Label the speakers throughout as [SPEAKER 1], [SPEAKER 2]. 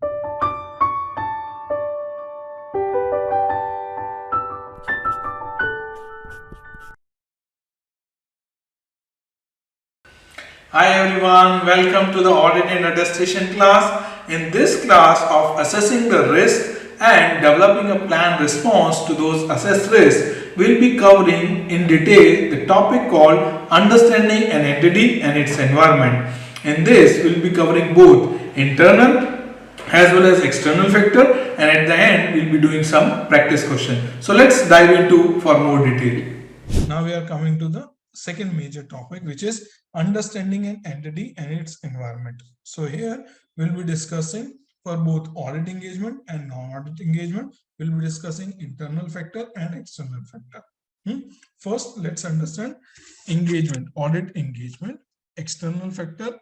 [SPEAKER 1] Hi everyone, welcome to the Audit and Attestation class. In this class of assessing the risk and developing a planned response to those assessed risks, we'll be covering in detail the topic called understanding an entity and its environment. In this, we'll be covering both internal as well as external factor, and at the end we'll be doing some practice question. So let's dive into for more detail. Now we are coming to the second major topic, which is understanding an entity and its environment. So here we'll be discussing for both audit engagement and non-audit engagement. We'll be discussing internal factor and external factor. First, let's understand engagement, audit engagement, external factor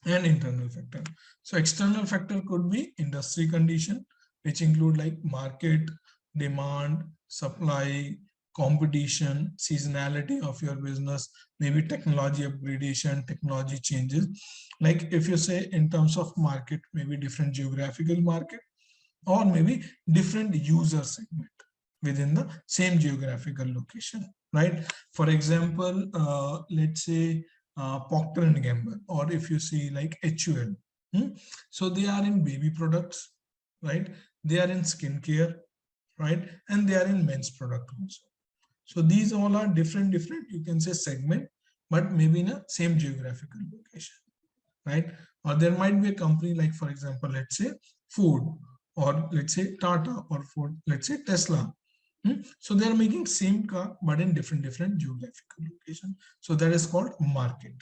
[SPEAKER 1] and internal factor. So external factor could be industry condition, which include like market, demand, supply, competition, seasonality of your business, maybe technology upgradation, technology changes. Like if you say in terms of market, maybe different geographical market or maybe different user segment within the same geographical location, right? For example, let's say Procter and Gamble, or if you see like HUL. So they are in baby products, right? They are in skincare, right? And they are in men's product also. So these all are different, you can say segment, but maybe in a same geographical location, right? Or there might be a company like, for example, let's say Ford, or let's say Tata, or Ford, let's say Tesla. So they are making same car, but in different geographical location. So that is called market.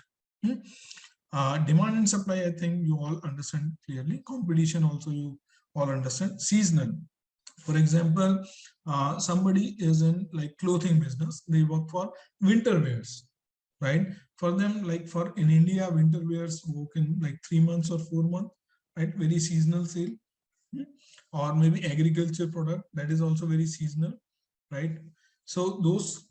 [SPEAKER 1] Demand and supply, I think you all understand clearly. Competition also you all understand. Seasonal. For example, somebody is in like clothing business, they work for winter wears, right? For them, like for in India, winter wears work in like 3 months or 4 months, right? Very seasonal sale. Or maybe agriculture product, that is also very seasonal, right? So those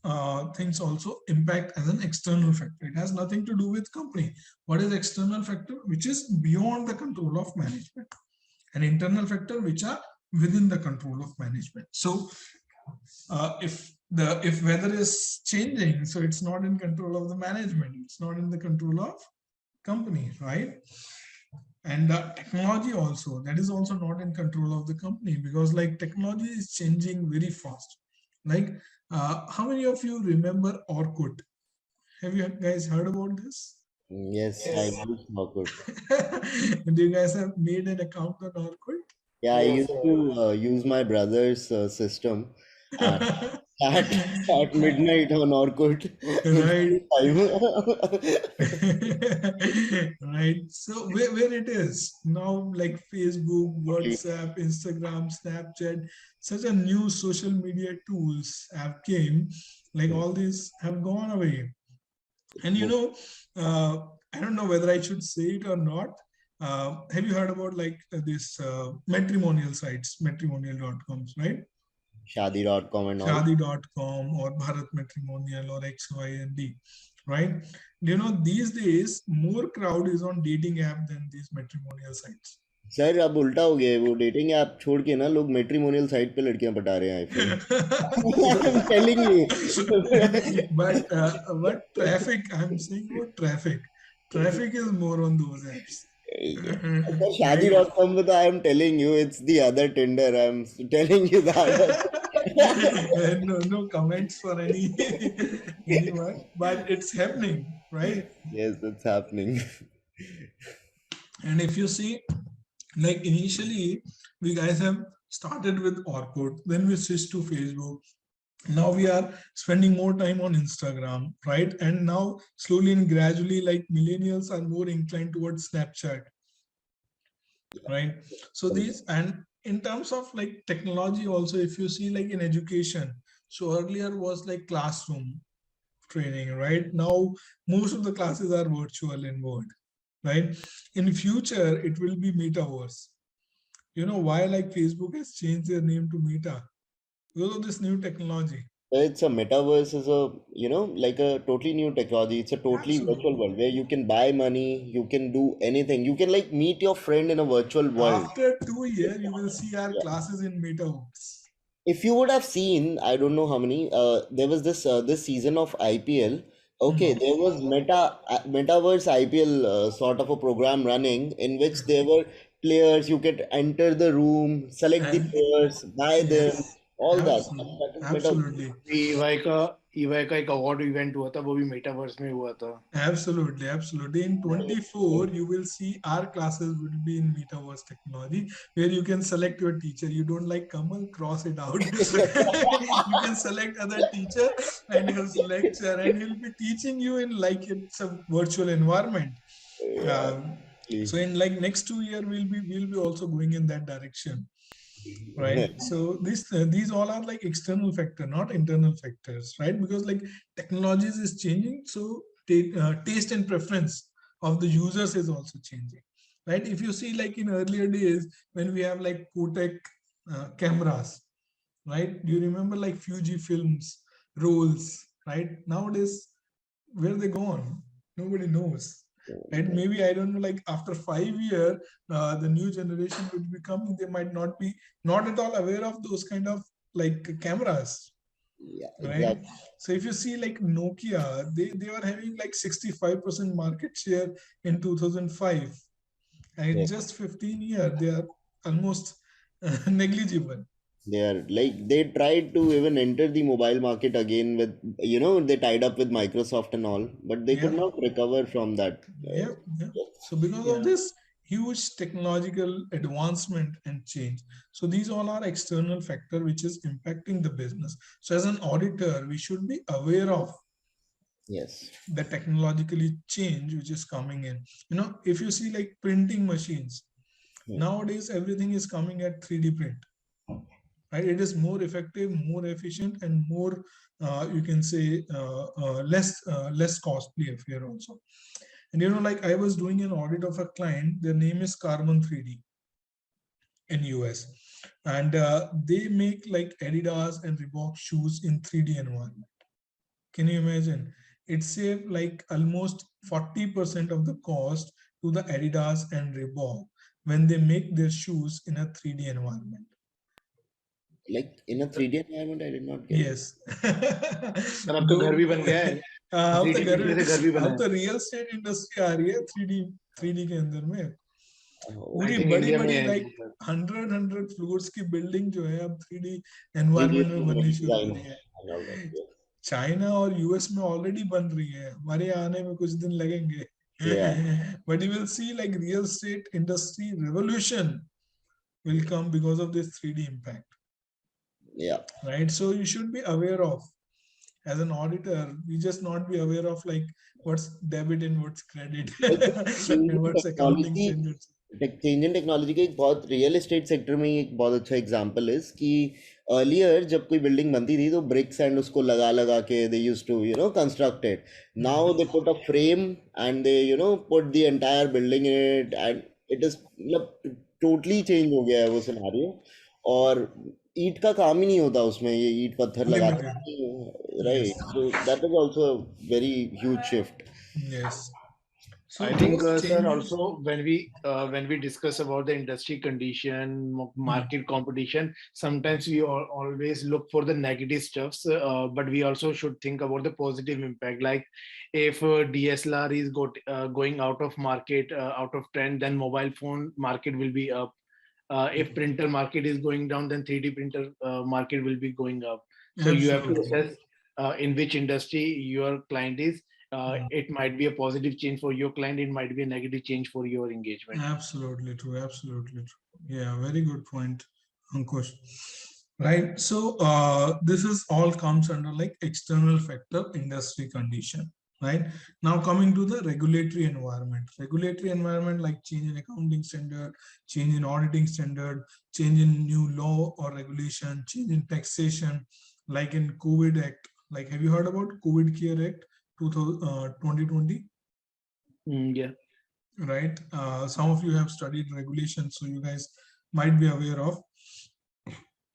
[SPEAKER 1] things also impact as an external factor. It has nothing to do with company. What is external factor? Which is beyond the control of management. An internal factor which are within the control of management. So if weather is changing, so it's not in control of the management, it's not in the control of company, right? And technology also, that is also not in control of the company, because like technology is changing very fast. Like how many of you remember Orkut? Have you guys heard about this?
[SPEAKER 2] Yes, I use Orkut.
[SPEAKER 1] Do you guys have made an account on Orkut?
[SPEAKER 2] Yeah, I used to use my brother's system and at midnight on Orkut
[SPEAKER 1] Right.
[SPEAKER 2] every time.
[SPEAKER 1] Right. So where it is now, like Facebook, WhatsApp, Instagram, Snapchat, such a new social media tools have came, like all these have gone away. And you know, I don't know whether I should say it or not. Have you heard about like this matrimonial sites, matrimonial.coms, right?
[SPEAKER 2] Shadi.com and all.
[SPEAKER 1] Shadi.com or Bharat Matrimonial or X, Y, and D, right? You know, these days, more crowd is on dating app than these matrimonial sites.
[SPEAKER 2] Sir अब उल्टा हो गया है, वो dating app छोड़ के ना लोग मैट्रिमोनियल साइट पे लड़कियां पटा रहे हैं I feel I'm telling you.
[SPEAKER 1] but traffic, I'm saying about traffic. Traffic is more on those apps.
[SPEAKER 2] अच्छा
[SPEAKER 1] Right?
[SPEAKER 2] शादी.com पे तो I am telling you it's the other tender I am telling you that.
[SPEAKER 1] No comments for anyone, but it's happening, right?
[SPEAKER 2] Yes, that's happening.
[SPEAKER 1] And if you see, like initially, we guys have started with Orkut, then we switched to Facebook. Now we are spending more time on Instagram, right? And now slowly and gradually, like millennials are more inclined towards Snapchat, right? So these, and in terms of like technology also, if you see like in education, so earlier was like classroom training, right? Now most of the classes are virtual in Word, right? In future, it will be metaverse. You know why like Facebook has changed their name to Meta? Because of this new technology.
[SPEAKER 2] It's a metaverse is a, like a totally new technology. It's a totally virtual
[SPEAKER 1] Absolutely.
[SPEAKER 2] world where you can buy money, you can do anything. You can like meet your friend in a virtual world.
[SPEAKER 1] After 2 years, you will see our classes in metaverse.
[SPEAKER 2] If you would have seen, I don't know how many, there was this season of IPL. Okay,
[SPEAKER 1] Hmm.
[SPEAKER 2] there was metaverse IPL sort of a program running in which there were players. You could enter the room, select the
[SPEAKER 1] And
[SPEAKER 2] players, buy them,
[SPEAKER 1] yes,
[SPEAKER 2] all that.
[SPEAKER 1] absolutely,
[SPEAKER 2] That is metaverse.
[SPEAKER 1] absolutely.
[SPEAKER 3] EY का EY का एक award event हुआ था, वो भी metaverse में हुआ था.
[SPEAKER 1] Absolutely, absolutely. In 24, you will see our classes will be in metaverse technology, where you can select your teacher. You don't like Kamal, cross it out. You can select other teacher and his lecture, and he'll be teaching you in like it's a virtual environment.
[SPEAKER 2] Yeah,
[SPEAKER 1] Um, so
[SPEAKER 2] please.
[SPEAKER 1] in like next 2 year, we'll be also going in that direction, right? So these all are like external factor, not internal factors, right? Because like technologies is changing, so taste and preference of the users is also changing, right? If you see like in earlier days when we have like Kodak cameras, right? Do you remember like Fuji films rolls, right? Nowadays, where they gone? Nobody knows. And maybe I don't know, like after 5 years, the new generation will be coming. They might not be not at all aware of those kind of like cameras,
[SPEAKER 2] Yeah,
[SPEAKER 1] right?
[SPEAKER 2] exactly.
[SPEAKER 1] So if you see like Nokia, they were having like 65% market share in 2005, and in
[SPEAKER 2] Yeah.
[SPEAKER 1] just 15 years, they are almost negligible.
[SPEAKER 2] They are like they tried to even enter the mobile market again with, they tied up with Microsoft and all, but they could
[SPEAKER 1] Yeah.
[SPEAKER 2] not recover from that.
[SPEAKER 1] Yeah, yeah.
[SPEAKER 2] Yes.
[SPEAKER 1] So because of
[SPEAKER 3] Yeah.
[SPEAKER 1] this huge technological advancement and change, so these all are external factor which is impacting the business. So as an auditor, we should be aware of
[SPEAKER 2] Yes.
[SPEAKER 1] the technologically change which is coming in. If you see like printing machines,
[SPEAKER 2] Hmm.
[SPEAKER 1] nowadays everything is coming at 3D print, right? It is more effective, more efficient, and more you can say less costly affair also. And like I was doing an audit of a client, their name is Carbon 3D in US. And they make like Adidas and Reebok shoes in 3D environment. Can you imagine? It saved like almost 40% of the cost to the Adidas and Reebok when they make their shoes in a 3D environment.
[SPEAKER 2] Like in a 3D environment, I did not get it.
[SPEAKER 1] Yes.
[SPEAKER 3] Sir अब तो घर भी बन गया है.
[SPEAKER 1] अब तो
[SPEAKER 3] 3D
[SPEAKER 1] घर
[SPEAKER 3] प्रिंटर से घर भी बना
[SPEAKER 1] अब
[SPEAKER 3] है.
[SPEAKER 1] तो रियल एस्टेट इंडस्ट्री आ रही है 3D के अंदर में
[SPEAKER 2] Oh,
[SPEAKER 3] आई
[SPEAKER 1] पूरी
[SPEAKER 3] थिंक
[SPEAKER 1] बड़ी
[SPEAKER 3] इंडिया में
[SPEAKER 1] बड़ी
[SPEAKER 3] है
[SPEAKER 1] लाइक
[SPEAKER 3] वो सर.
[SPEAKER 1] 100 फ्लोर्स की बिल्डिंग जो है अब 3D
[SPEAKER 2] 3D
[SPEAKER 1] एनवायरनमेंट में बननी शुरू हो
[SPEAKER 2] design
[SPEAKER 1] रही है.
[SPEAKER 2] and all that. Yes.
[SPEAKER 1] China और यूएस में ऑलरेडी बन रही है, हमारे आने में कुछ दिन लगेंगे.
[SPEAKER 2] Yeah.
[SPEAKER 1] But you will see like real estate industry revolution will come because of this 3D impact,
[SPEAKER 2] Yeah.
[SPEAKER 1] right? So you should be aware of, as an auditor, you just not be aware of like what's debit and what's credit
[SPEAKER 2] Like
[SPEAKER 1] and what's accounting
[SPEAKER 2] technology
[SPEAKER 1] standards.
[SPEAKER 2] Change in technology का एक बहुत real estate sector में एक बहुत अच्छा example है कि earlier जब कोई बिल्डिंग बनती थी तो ब्रिक्स एंड उसको लगा लगा के they used to construct it. Now they put a frame and they put the entire building in it and it is मतलब टोटली चेंज हो गया है वो सिनेरियो. और ईंट का काम ही नहीं होता उसमें, ये ईंट पत्थर लगाना.
[SPEAKER 1] Limited.
[SPEAKER 2] Right,
[SPEAKER 1] Yes.
[SPEAKER 2] So that is also very huge shift.
[SPEAKER 1] Yes. So
[SPEAKER 3] I think,
[SPEAKER 1] those
[SPEAKER 3] sir,
[SPEAKER 1] changes.
[SPEAKER 3] also when we discuss about the industry condition, market competition, sometimes we always look for the negative stuffs, but we also should think about the positive impact. Like if DSLR is going out of market, out of trend, then mobile phone market will be up. If printer market is going down, then 3D printer market will be going up. So you have to
[SPEAKER 1] Absolutely.
[SPEAKER 3] assess in which industry your client is. It might be a positive change for your client. It might be a negative change for your engagement.
[SPEAKER 1] Absolutely true. Absolutely true. Yeah, very good point, Ankush. Right. So this is all comes under like external factor, industry condition. Right. Now coming to the regulatory environment. Regulatory environment like change in accounting standard, change in auditing standard, change in new law or regulation, change in taxation, like in COVID Act. Like, have you heard about COVID Care Act 2020?
[SPEAKER 3] Yeah.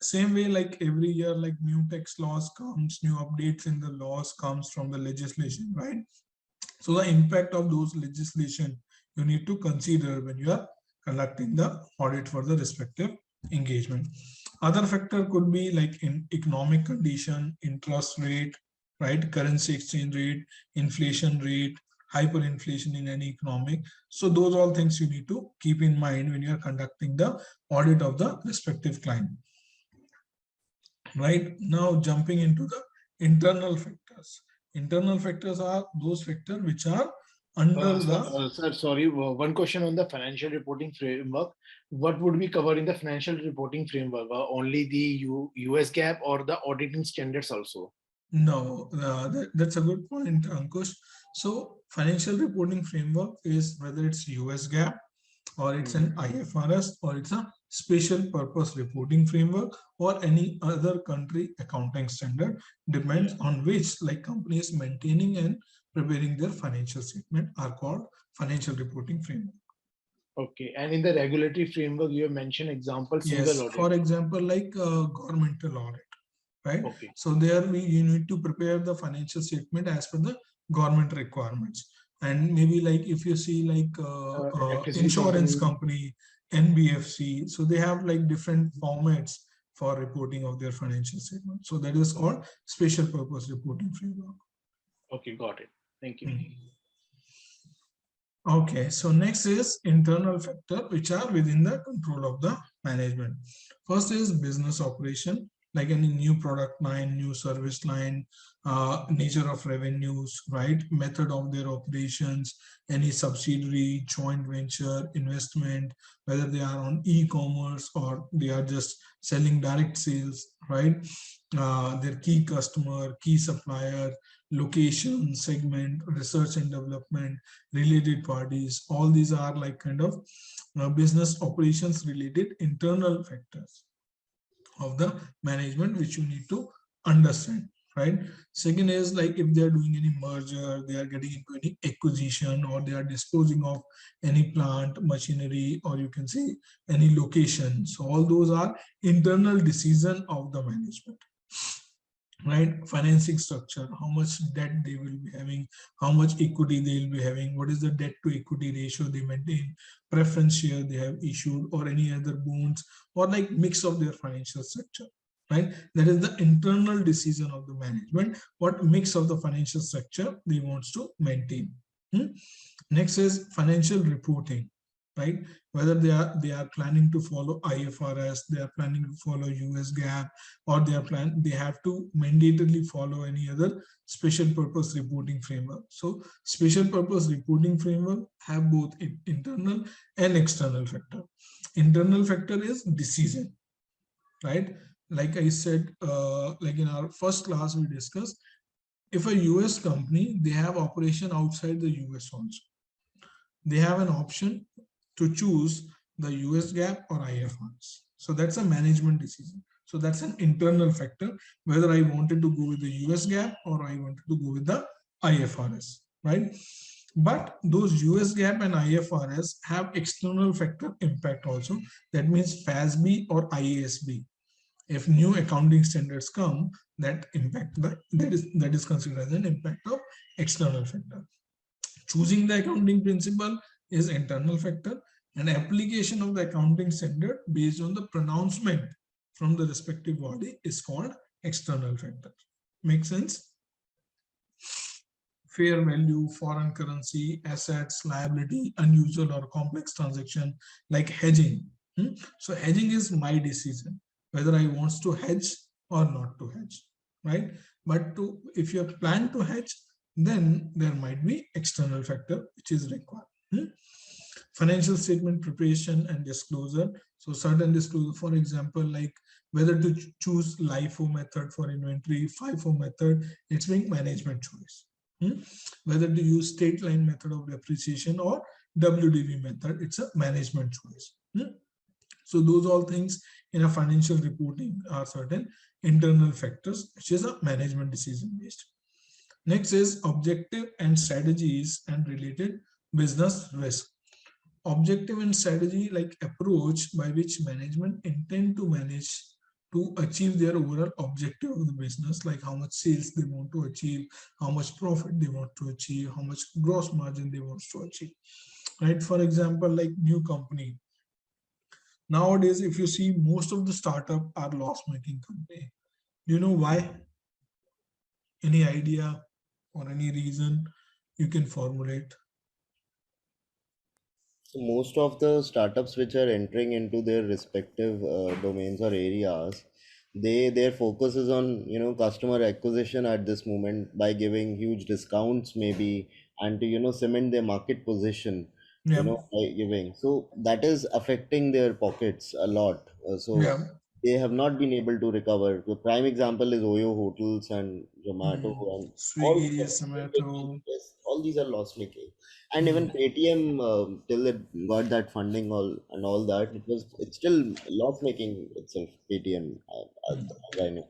[SPEAKER 1] same way, like every year, like new tax laws comes, new updates in the laws comes from the legislation, right? So the impact of those legislation you need to consider when you are conducting the audit for the respective engagement. Other factor could be like in economic condition, interest rate, right? Currency exchange rate, inflation rate, hyperinflation in any economic. So those all things you need to keep in mind when you are conducting the audit of the respective client. Right now, jumping into the internal factors. Internal factors are those factors which are under the
[SPEAKER 3] Sir, sorry, one question on the financial reporting framework. What would we cover in the financial reporting framework? Only the US GAAP or the auditing standards also?
[SPEAKER 1] no, that's a good point, Ankush. So financial reporting framework is whether it's US GAAP or it's an IFRS or it's a special purpose reporting framework or any other country accounting standard, depends on which like company is maintaining and preparing their financial statement are called financial reporting framework.
[SPEAKER 3] Okay, and in the regulatory framework, you have mentioned example single
[SPEAKER 1] Yes,
[SPEAKER 3] audit.
[SPEAKER 1] for example, like governmental audit, right?
[SPEAKER 3] Okay.
[SPEAKER 1] So there you need to prepare the financial statement as per the government requirements. And maybe like if you see like insurance company, NBFC, so they have like different formats for reporting of their financial statement. So that is called special purpose reporting framework.
[SPEAKER 3] Okay, got it. Thank you.
[SPEAKER 1] Okay, so next is internal factor which are within the control of the management. First is business operation, like any new product line, new service line, nature of revenues, right? Method of their operations, any subsidiary, joint venture, investment, whether they are on e-commerce or they are just selling direct sales, right? Their key customer, key supplier, location, segment, research and development, related parties, all these are like kind of business operations related internal factors of the management which you need to understand, right? Second is like if they are doing any merger, they are getting into any acquisition, or they are disposing of any plant, machinery, or you can say any location. So all those are internal decision of the management, right? Financing structure, how much debt they will be having, how much equity they will be having, what is the debt to equity ratio they maintain, preference share they have issued, or any other bonds, or like mix of their financial structure, right? That is the internal decision of the management, what mix of the financial structure they wants to maintain. Next is financial reporting, right? Whether they are planning to follow IFRS, they are planning to follow US GAAP, or they have to mandatorily follow any other special purpose reporting framework. So special purpose reporting framework have both internal and external factor. Internal factor is decision, right? Like I said, like in our first class we discussed, if a US company, they have operation outside the US also, they have an option to choose the US GAAP or IFRS. So that's a management decision. So that's an internal factor, whether I wanted to go with the US GAAP or I wanted to go with the IFRS, right? But those US GAAP and IFRS have external factor impact also. That means FASB or IASB. If new accounting standards come, that impact that is considered as an impact of external factor. Choosing the accounting principle is internal factor, and application of the accounting standard based on the pronouncement from the respective body is called external factor. Make sense? Fair value, foreign currency, assets, liability, unusual or complex transaction like hedging. So hedging is my decision, whether I want to hedge or not to hedge, right? But if you plan to hedge, then there might be external factor which is required. Financial statement preparation and disclosure. So certain disclosure, for example, like whether to choose LIFO method for inventory, FIFO method, it's being management choice. Whether to use state line method of depreciation or WDV method, it's a management choice. So those all things in a financial reporting are certain internal factors, which is a management decision based. Next is objective and strategies and related business risk. Objective and strategy like approach by which management intend to manage to achieve their overall objective of the business, like how much sales they want to achieve, how much profit they want to achieve, how much gross margin they want to achieve, right? For example, like new company. Nowadays, if you see, most of the startup are loss-making company. Do you know why? Any idea or any reason you can formulate?
[SPEAKER 2] So most of the startups which are entering into their respective domains or areas, their focus is on customer acquisition at this moment by giving huge discounts maybe, and to cement their market position,
[SPEAKER 1] Yeah,
[SPEAKER 2] by giving. So that is affecting their pockets a lot. So
[SPEAKER 1] yeah.
[SPEAKER 2] they have not been able to recover. The prime example is Oyo Hotels and Zomato and all
[SPEAKER 1] Swiggy,
[SPEAKER 2] these
[SPEAKER 1] Zomato.
[SPEAKER 2] yes, all these are loss making. And even
[SPEAKER 1] Hmm.
[SPEAKER 2] Paytm, till it got that funding all that, it's still loss making itself. Paytm, as I know.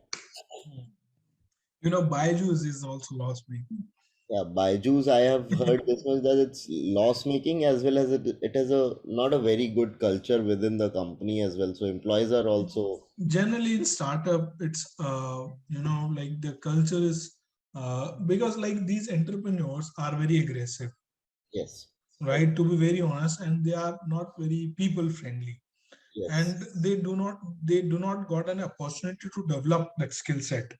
[SPEAKER 1] You know, Byju's is also loss making.
[SPEAKER 2] Yeah, Byju's, I have heard this much that it's loss making as well as it has a not a very good culture within the company as well. So employees are also
[SPEAKER 1] Generally, in startup, it's like the culture is because like these entrepreneurs are very aggressive,
[SPEAKER 2] yes, right,
[SPEAKER 1] right? To be very honest, and they are not very people friendly,
[SPEAKER 2] yes,
[SPEAKER 1] and they do not got an opportunity to develop that skill set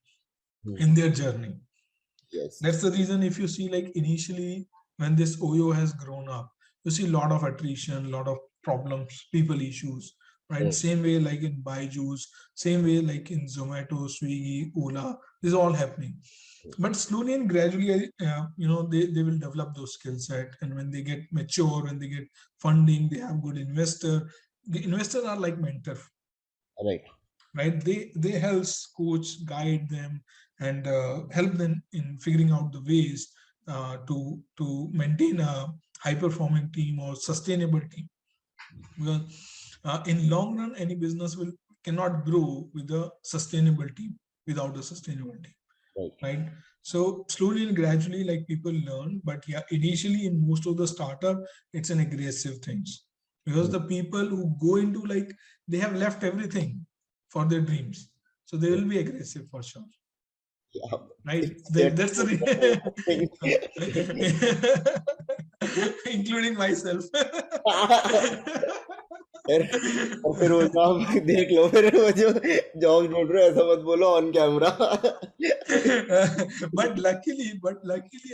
[SPEAKER 2] hmm,
[SPEAKER 1] in their journey.
[SPEAKER 2] yes,
[SPEAKER 1] That's the reason if you see like initially when this Oyo has grown up, you see a lot of attrition, a lot of problems, people issues, right?
[SPEAKER 2] right,
[SPEAKER 1] Same way like in Byju's, same way like in Zomato, Swiggy, Ola, this is all happening. But slowly and gradually, they will develop those skill set. And when they get mature, when they get funding, they have good investor. The investors are like mentor,
[SPEAKER 2] right,
[SPEAKER 1] right? They help coach, guide them, and help them in figuring out the ways to maintain a high performing team or sustainable team. Because in long run, any business will cannot grow with a sustainable team, without a sustainable team,
[SPEAKER 2] right.
[SPEAKER 1] right? So slowly and gradually, like people learn, but yeah, initially in most of the startup, it's an aggressive things, because
[SPEAKER 2] Hmm,
[SPEAKER 1] the people who go into like they have left everything for their dreams, so they
[SPEAKER 2] yeah,
[SPEAKER 1] will be aggressive for sure,
[SPEAKER 2] yeah.
[SPEAKER 1] right?
[SPEAKER 2] It's their
[SPEAKER 1] That's the
[SPEAKER 2] thing.
[SPEAKER 1] including myself.
[SPEAKER 2] फिर और फिर वो job देख लो फिर वो जो job ढूंढ रहे हो ऐसा मत बोलो on camera
[SPEAKER 1] but luckily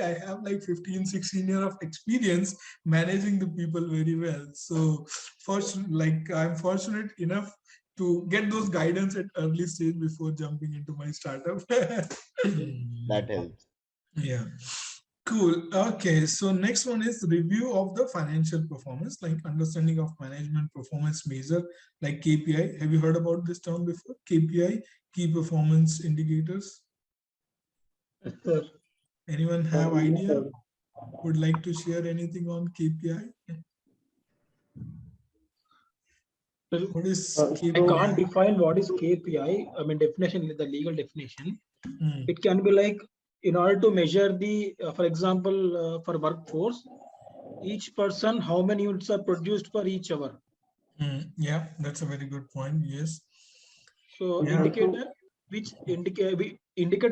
[SPEAKER 1] I have like 15-16 years of experience managing the people very well. So first, like I'm fortunate enough to get those guidance at early stage before jumping into my startup.
[SPEAKER 2] that helps.
[SPEAKER 1] Yeah. Cool. Okay. So next one is review of the financial performance, like understanding of management performance measure, like KPI. Have you heard about this term before? KPI, key performance indicators.
[SPEAKER 4] Yes, sir.
[SPEAKER 1] Anyone have
[SPEAKER 4] Yes,
[SPEAKER 1] idea?
[SPEAKER 4] sir.
[SPEAKER 1] Would like to share anything on KPI?
[SPEAKER 4] Well,
[SPEAKER 1] What is
[SPEAKER 4] I can't
[SPEAKER 1] KPI?
[SPEAKER 4] define what is KPI. I mean, definition, the legal definition.
[SPEAKER 1] Hmm.
[SPEAKER 4] It can be like, in order to measure the, for example, for workforce, each person, how many units are produced for each hour.
[SPEAKER 1] Yeah, that's a very good point. Yes.
[SPEAKER 4] So
[SPEAKER 1] Yeah.
[SPEAKER 4] indicator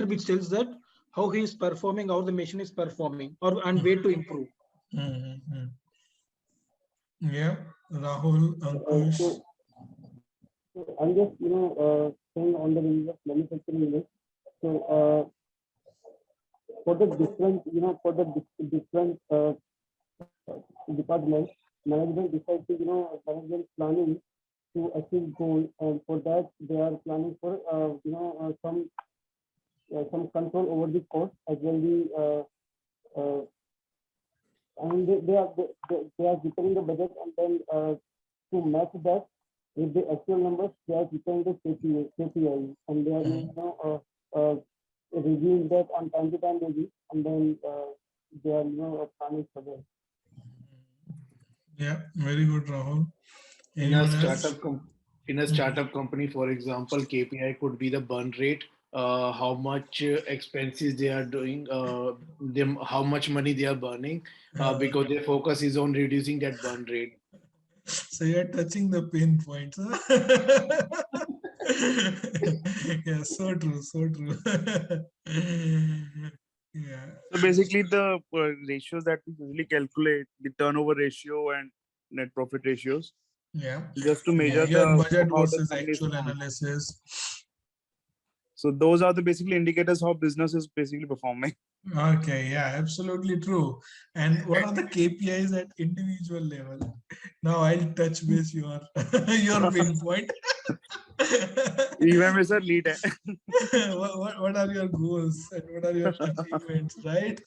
[SPEAKER 4] which tells that how he is performing, how the machine is performing, or and way to improve.
[SPEAKER 1] Mm-hmm. Yeah. Rahul, Ankush.
[SPEAKER 5] So I'm just, saying on the basis of manufacturing unit. So for the different, different departments, management decides to, management planning to achieve goal, and for that they are planning for, some control over the cost as well and they are preparing the budget, and then to match that with the actual numbers, they are preparing the KPI, and they are reviewing that on time to time basis, and then they are planning for that.
[SPEAKER 1] Yeah, very good, Rahul.
[SPEAKER 3] In a
[SPEAKER 1] Anyone else?
[SPEAKER 3] startup in a startup company, for example, KPI could be the burn rate, how much expenses they are doing, them how much money they are burning, because their focus is on reducing that burn rate.
[SPEAKER 1] So you're touching the pain points. Huh? Yeah, so true, so true. Yeah.
[SPEAKER 6] So basically, the ratios that we usually calculate, the turnover ratio and net profit ratios,
[SPEAKER 1] Yeah.
[SPEAKER 6] just to
[SPEAKER 1] Yeah,
[SPEAKER 6] measure
[SPEAKER 1] your
[SPEAKER 6] the
[SPEAKER 1] budget
[SPEAKER 6] how the
[SPEAKER 1] versus
[SPEAKER 6] company is
[SPEAKER 1] actual
[SPEAKER 6] performing.
[SPEAKER 1] analysis.
[SPEAKER 6] So those are the basically indicators how business is basically performing.
[SPEAKER 1] Okay, yeah, absolutely true. And what are the KPIs at individual level? Now I'll touch base your your pinpoint.
[SPEAKER 6] Even with a lead.
[SPEAKER 1] What are your goals and what are your achievements, right?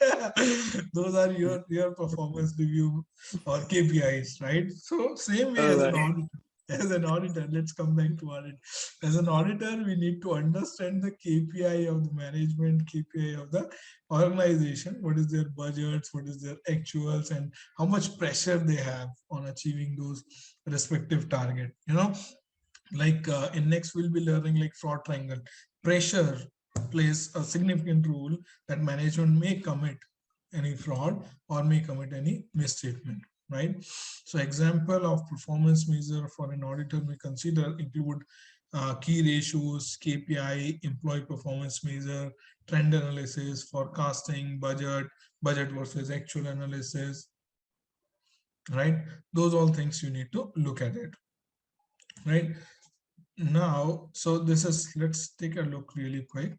[SPEAKER 1] Those are your performance review or KPIs, right? So same way as an
[SPEAKER 6] Alright.
[SPEAKER 1] auditor. As an auditor, let's come back to audit. As an auditor, we need to understand the KPI of the management, KPI of the organization. What is their budgets, what is their actuals, and how much pressure they have on achieving those respective target. Like in next we'll be learning like fraud triangle. Pressure plays a significant role that management may commit any fraud or may commit any misstatement, right? So example of performance measure for an auditor may consider include key ratios, KPI, employee performance measure, trend analysis, forecasting, budget versus actual analysis, right? Those all things you need to look at it, right? Now, so this is, let's take a look really quick.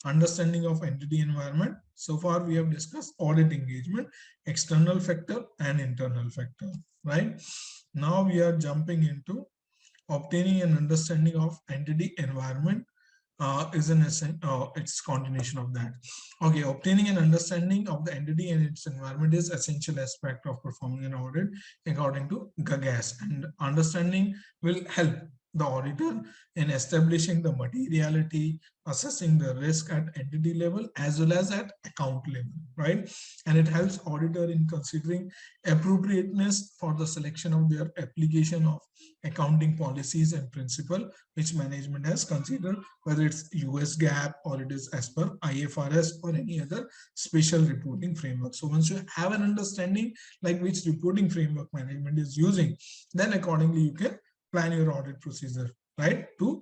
[SPEAKER 1] Understanding of entity environment. So far we have discussed audit engagement, external factor and internal factor, right? Now we are jumping into obtaining an understanding of entity environment. It's continuation of that. Okay, obtaining an understanding of the entity and its environment is essential aspect of performing an audit according to GAGAS, and understanding will help the auditor in establishing the materiality, assessing the risk at entity level as well as at account level, right? And it helps auditor in considering appropriateness for the selection of their application of accounting policies and principle which management has considered, whether it's US GAAP or it is as per IFRS or any other special reporting framework. So once you have an understanding like which reporting framework management is using, then accordingly you can plan your audit procedure, right, to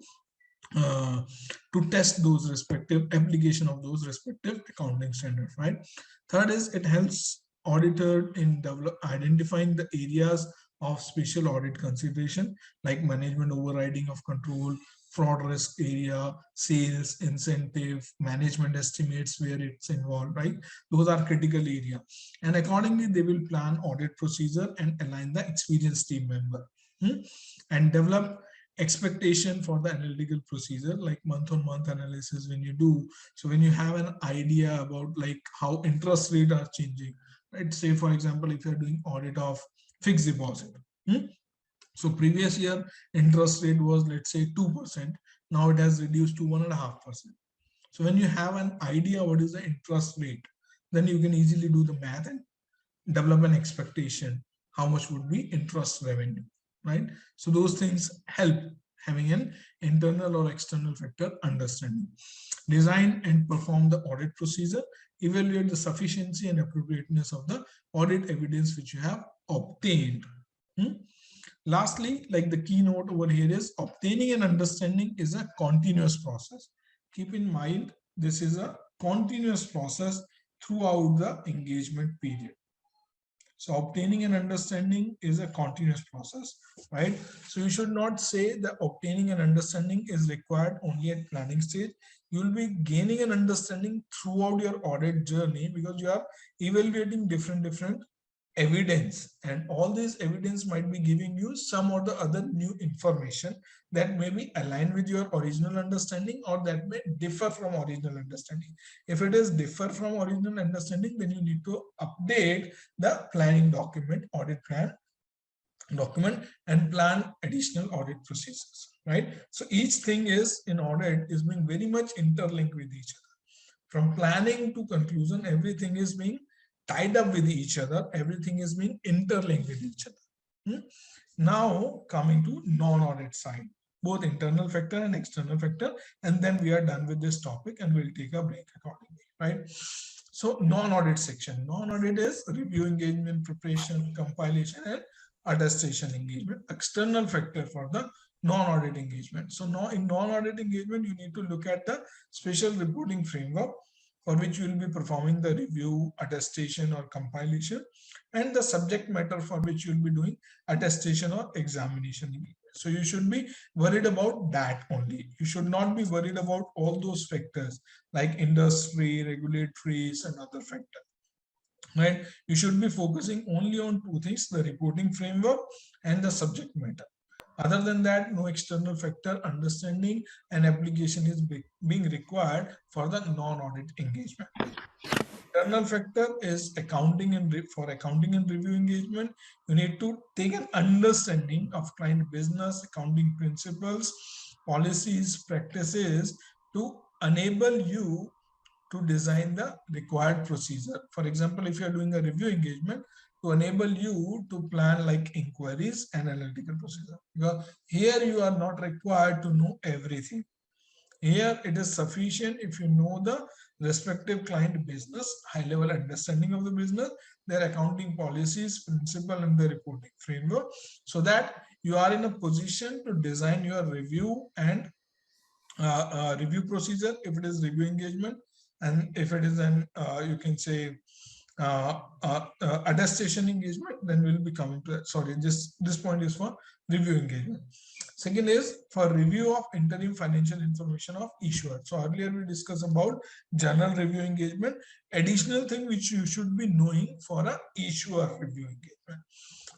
[SPEAKER 1] test those respective application of those respective accounting standards, right? Third is it helps auditor in identifying the areas of special audit consideration like management overriding of control, fraud risk area, sales, incentive, management estimates where it's involved, right? Those are critical area. And accordingly, they will plan audit procedure and align the experienced team member. And develop expectation for the analytical procedure like month-on-month analysis when you do. So when you have an idea about like how interest rate are changing, right? Say for example, if you're doing audit of fixed deposit, so previous year interest rate was, let's say, 2%. Now it has reduced to 1.5%. So when you have an idea what is the interest rate, then you can easily do the math and develop an expectation how much would be interest revenue, right? So those things help having an internal or external factor understanding. Design and perform the audit procedure. Evaluate the sufficiency and appropriateness of the audit evidence which you have obtained. Lastly, like the keynote over here is obtaining an understanding is a continuous process. Keep in mind, this is a continuous process throughout the engagement period. So obtaining an understanding is a continuous process, right? So you should not say that obtaining an understanding is required only at planning stage. You will be gaining an understanding throughout your audit journey because you are evaluating different evidence, and all this evidence might be giving you some or the other new information that may be aligned with your original understanding or that may differ from original understanding. If it is differ from original understanding, then you need to update the planning document, audit plan document, and plan additional audit procedures, right? So each thing is in audit is being very much interlinked with each other. From planning to conclusion, everything is being tied up with each other, everything is being interlinked with each other. Now coming to non-audit side, both internal factor and external factor, and then we are done with this topic and we'll take a break accordingly, right? So non-audit section, non-audit is review, engagement, preparation, compilation, and attestation engagement, external factor for the non-audit engagement. So now in non-audit engagement, you need to look at the special reporting framework for which you will be performing the review, attestation or compilation, and the subject matter for which you will be doing attestation or examination. So you should be worried about that only. You should not be worried about all those factors like industry, regulatories and other factors. Right? You should be focusing only on two things, the reporting framework and the subject matter. Other than that, no external factor, understanding and application is being required for the non-audit engagement. Internal factor is accounting and for accounting and review engagement, you need to take an understanding of client business, accounting principles, policies, practices to enable you to design the required procedure. For example, if you are doing a review engagement, to enable you to plan like inquiries and analytical procedure. Because here you are not required to know everything. Here it is sufficient if you know the respective client business, high-level understanding of the business, their accounting policies, principle, and the reporting framework, so that you are in a position to design your review and review procedure if it is review engagement, and if it is an you can say attestation engagement, then we'll be coming to that. Sorry, this point is for review engagement. Second is for review of interim financial information of issuer. So earlier we discussed about general review engagement. Additional thing which you should be knowing for a issuer review engagement.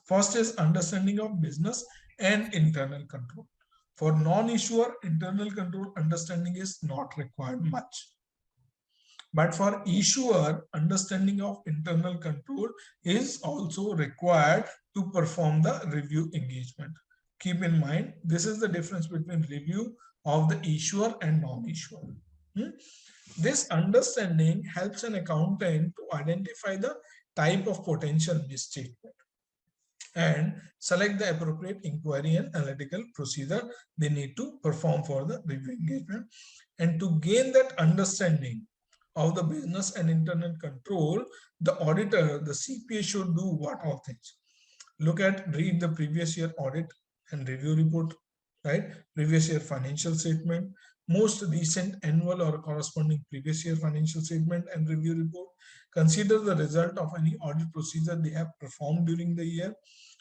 [SPEAKER 1] First is understanding of business and internal control. For non-issuer, internal control understanding is not required much. But for issuer, understanding of internal control is also required to perform the review engagement. Keep in mind, this is the difference between review of the issuer and non-issuer. This understanding helps an accountant to identify the type of potential misstatement and select the appropriate inquiry and analytical procedure they need to perform for the review engagement. And to gain that understanding of the business and internal control, the auditor, the CPA, should do what all things? Read the previous year audit and review report, right? Previous year financial statement, most recent annual or corresponding previous year financial statement and review report. Consider the result of any audit procedure they have performed during the year,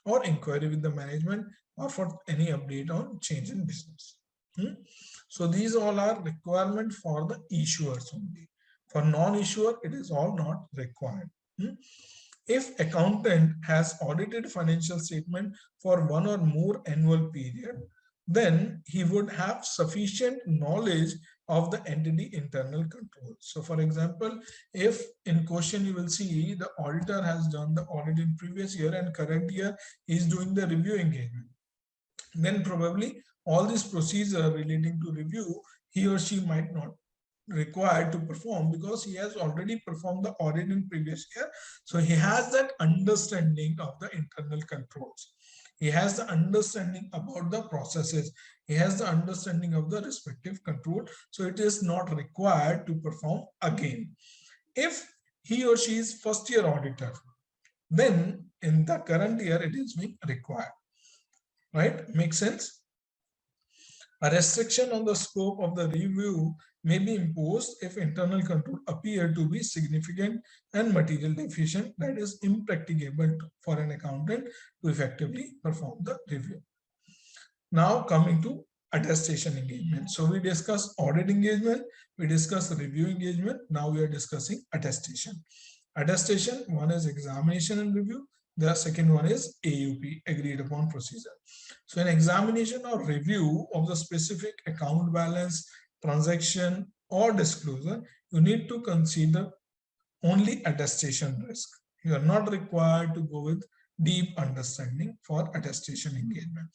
[SPEAKER 1] or inquiry with the management, or for any update on change in business. So these all are requirement for the issuers only. For non-issuer, it is all not required. If accountant has audited financial statement for one or more annual period, then he would have sufficient knowledge of the entity internal control. So for example, if in question you will see the auditor has done the audit in previous year and current year is doing the review engagement, then probably all this procedure relating to review, he or she might not required to perform because he has already performed the audit in previous year. So he has that understanding of the internal controls. He has the understanding about the processes. He has the understanding of the respective control. So it is not required to perform again. If he or she is first year auditor, then in the current year it is being required. Right? Makes sense? A restriction on the scope of the review may be imposed if internal control appear to be significant and material deficient, that is impracticable for an accountant to effectively perform the review. Now coming to attestation engagement. So we discussed audit engagement, we discussed review engagement, now we are discussing attestation. Attestation, one is examination and review, the second one is AUP, agreed upon procedure. So an examination or review of the specific account balance, transaction or disclosure, you need to consider only attestation risk. You are not required to go with deep understanding for attestation engagement.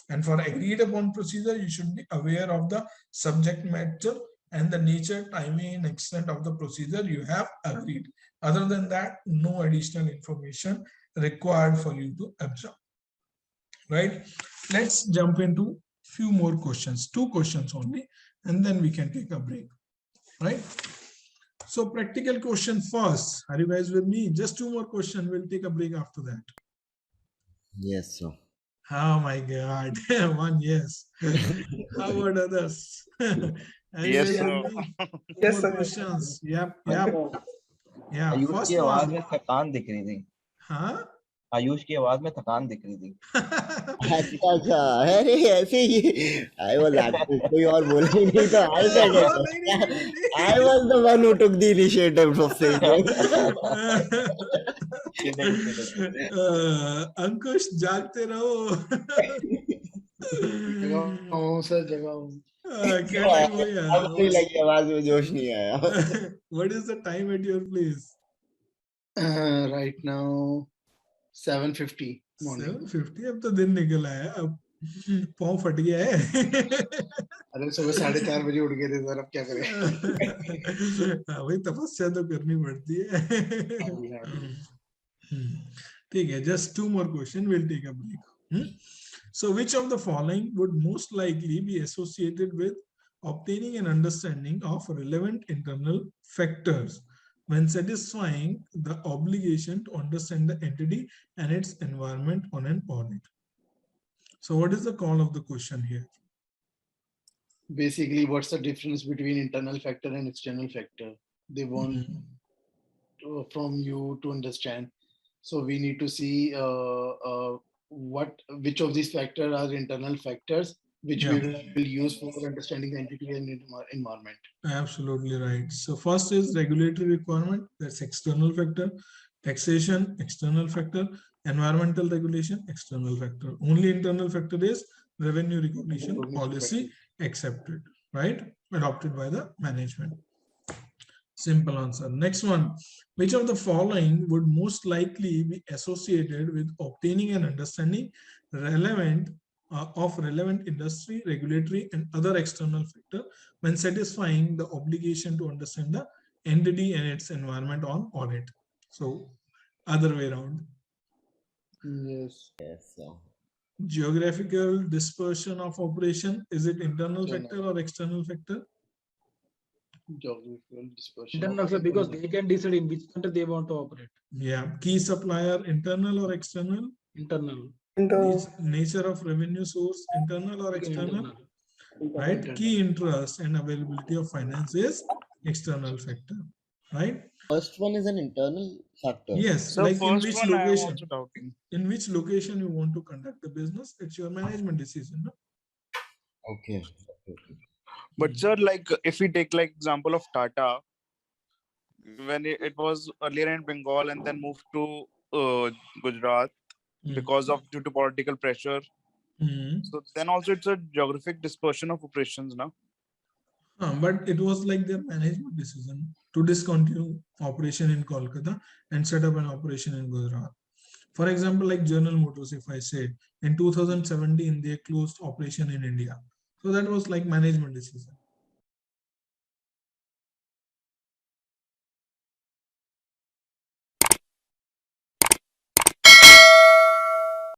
[SPEAKER 1] And for agreed upon procedure, you should be aware of the subject matter and the nature, timing, and extent of the procedure you have agreed. Other than that, no additional information required for you to absorb. Right? Let's jump into few more questions, 2 questions only, and then we can take a break. Right? So practical question first. Are you guys with me? Just 2 more questions. We'll take a break after that.
[SPEAKER 2] Yes, sir.
[SPEAKER 1] Oh my God, one yes. How about others? Are you
[SPEAKER 6] Yes,
[SPEAKER 1] guys
[SPEAKER 6] sir.
[SPEAKER 1] with me?
[SPEAKER 7] Yes,
[SPEAKER 1] More
[SPEAKER 7] sir.
[SPEAKER 1] questions? Yep, yep. Yeah,
[SPEAKER 7] Ayush की
[SPEAKER 1] first
[SPEAKER 7] आवाज
[SPEAKER 1] one.
[SPEAKER 7] में थकान दिख रही थी
[SPEAKER 1] Huh?
[SPEAKER 7] Ayush की आवाज में थकान दिख रही थी
[SPEAKER 2] अच्छा अच्छा, अरे ऐसे ही आई वाज एक्टिव, कोई और बोला ही नहीं तो आई सेड
[SPEAKER 1] Oh,
[SPEAKER 2] इट,
[SPEAKER 1] नहीं, नहीं, नहीं, नहीं,
[SPEAKER 2] I was the one who took the initiative of saying
[SPEAKER 1] Ankush जागते रहो.
[SPEAKER 3] जगह हूँ सर, जगह हूँ.
[SPEAKER 1] क्या टाइम हो गया?
[SPEAKER 2] अब नहीं लगी, आवाज में जोश नहीं आया.
[SPEAKER 1] What is the time at your place?
[SPEAKER 3] Right now 7:50 morning.
[SPEAKER 1] 7:50. अब तो दिन निकल आया, अब पाँव फट गया है.
[SPEAKER 3] अरे सुबह 4:30 बजे उठ गए थे सर, अब क्या करें.
[SPEAKER 1] हाँ भाई, तपस्या तो करनी पड़ती है. ठीक है, just two more questions, we'll take a break. So which of the following would most likely be associated with obtaining an understanding of relevant internal factors when satisfying the obligation to understand the entity and its environment on an audit? So what is the call of the question here?
[SPEAKER 3] Basically, what's the difference between internal factor and external factor? They want from you to understand. So we need to see which of these factors are internal factors, which we will use for understanding the entity and environment.
[SPEAKER 1] Absolutely right. So first is regulatory requirement, that's external factor. Taxation, external factor. Environmental regulation, external factor. Only internal factor is revenue recognition policy accepted, right? Adopted by the management. Simple answer. Next one. Which of the following would most likely be associated with obtaining an understanding of relevant industry, regulatory, and other external factor when satisfying the obligation to understand the entity and its environment on audit? So, other way around.
[SPEAKER 3] Yes.
[SPEAKER 2] Yes, sir.
[SPEAKER 1] Geographical dispersion of operation, is it internal factor or external factor?
[SPEAKER 3] Geographical dispersion.
[SPEAKER 4] Internal, sir, because they can decide in which country they want to operate.
[SPEAKER 1] Yeah. Key supplier, internal or external?
[SPEAKER 4] Internal.
[SPEAKER 1] Nature of revenue source, internal or external? Right.
[SPEAKER 3] Internal.
[SPEAKER 1] Key interest and availability of finance is external factor, right?
[SPEAKER 2] First one is an internal factor.
[SPEAKER 1] Yes.
[SPEAKER 6] So
[SPEAKER 1] Like in
[SPEAKER 6] first
[SPEAKER 1] which
[SPEAKER 6] one I am
[SPEAKER 1] location?
[SPEAKER 6] also doubting.
[SPEAKER 1] In which location you want to conduct the business? It's your management decision, no?
[SPEAKER 2] Okay.
[SPEAKER 6] But sir, like if we take like example of Tata, when it was earlier in Bengal and then moved to Gujarat because of due to political pressure. So then also it's a geographic dispersion of operations now.
[SPEAKER 1] But it was like their management decision to discontinue operation in Kolkata and set up an operation in Gujarat. For example, like General Motors, if I say in 2017 they closed operation in India, so that was like management decision.